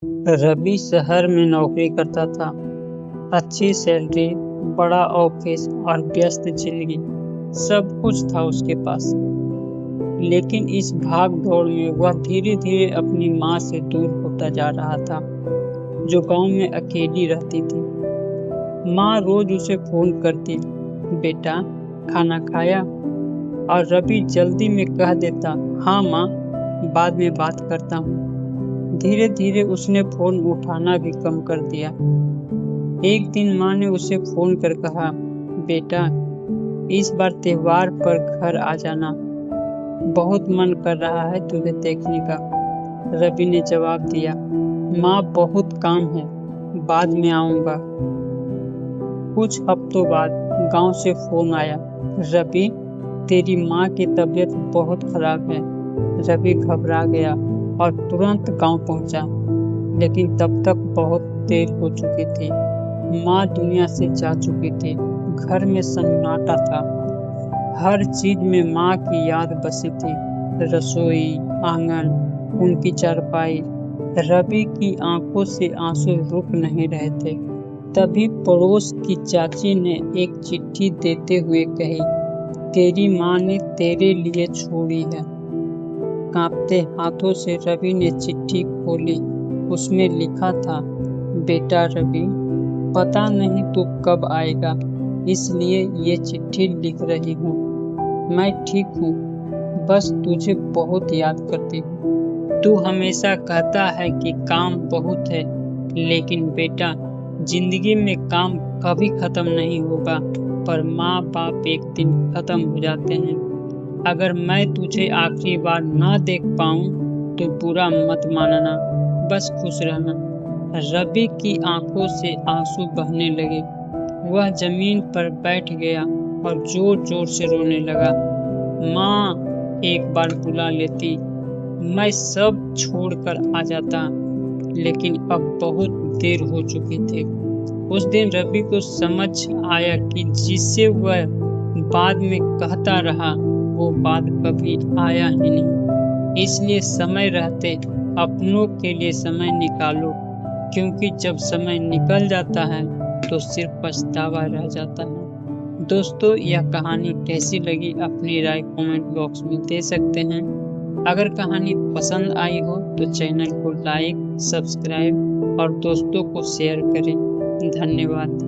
रवि शहर में नौकरी करता था। अच्छी सैलरी, बड़ा ऑफिस और व्यस्त जिंदगी, सब कुछ था उसके पास। लेकिन इस भाग दौड़ में वह धीरे धीरे अपनी माँ से दूर होता जा रहा था, जो गांव में अकेली रहती थी। माँ रोज उसे फोन करती, बेटा खाना खाया? और रवि जल्दी में कह देता, हाँ माँ, बाद में बात करता हूँ। धीरे धीरे उसने फोन उठाना भी कम कर दिया। एक दिन माँ ने उसे फोन कर कहा, बेटा इस बार त्योहार पर घर आ जाना, बहुत मन कर रहा है तुझे देखने का। रवि ने जवाब दिया, माँ बहुत काम है, बाद में आऊंगा। कुछ हफ्तों बाद गांव से फोन आया, रवि तेरी माँ की तबीयत बहुत खराब है। रवि घबरा गया और तुरंत गांव पहुंचा, लेकिन तब तक बहुत देर हो चुकी थी। माँ दुनिया से जा चुकी थी। घर में सन्नाटा था। हर चीज में माँ की याद बसी थी, रसोई, आंगन, उनकी चारपाई। रवि की आंखों से आंसू रुक नहीं रहे थे। तभी पड़ोस की चाची ने एक चिट्ठी देते हुए कही, तेरी माँ ने तेरे लिए छोड़ी है। कांपते हाथों से रवि ने चिट्ठी खोली। उसमें लिखा था, बेटा रवि, पता नहीं तू कब आएगा, इसलिए ये चिट्ठी लिख रही हूँ। मैं ठीक हूँ, बस तुझे बहुत याद करती हूँ। तू हमेशा कहता है कि काम बहुत है, लेकिन बेटा जिंदगी में काम कभी खत्म नहीं होगा, पर माँ बाप एक दिन खत्म हो जाते हैं। अगर मैं तुझे आखिरी बार ना देख पाऊं तो बुरा मत मानना, बस खुश रहना। रवि की आंखों से आंसू बहने लगे। वह जमीन पर बैठ गया और जोर जोर से रोने लगा। माँ एक बार बुला लेती, मैं सब छोड़कर आ जाता, लेकिन अब बहुत देर हो चुकी थी। उस दिन रवि को समझ आया कि जिससे वह बाद में कहता रहा, वो बात कभी आया ही नहीं। इसलिए समय रहते अपनों के लिए समय निकालो, क्योंकि जब समय निकल जाता है तो सिर्फ पछतावा रह जाता है। दोस्तों, यह कहानी कैसी लगी अपनी राय कमेंट बॉक्स में दे सकते हैं। अगर कहानी पसंद आई हो तो चैनल को लाइक, सब्सक्राइब और दोस्तों को शेयर करें। धन्यवाद।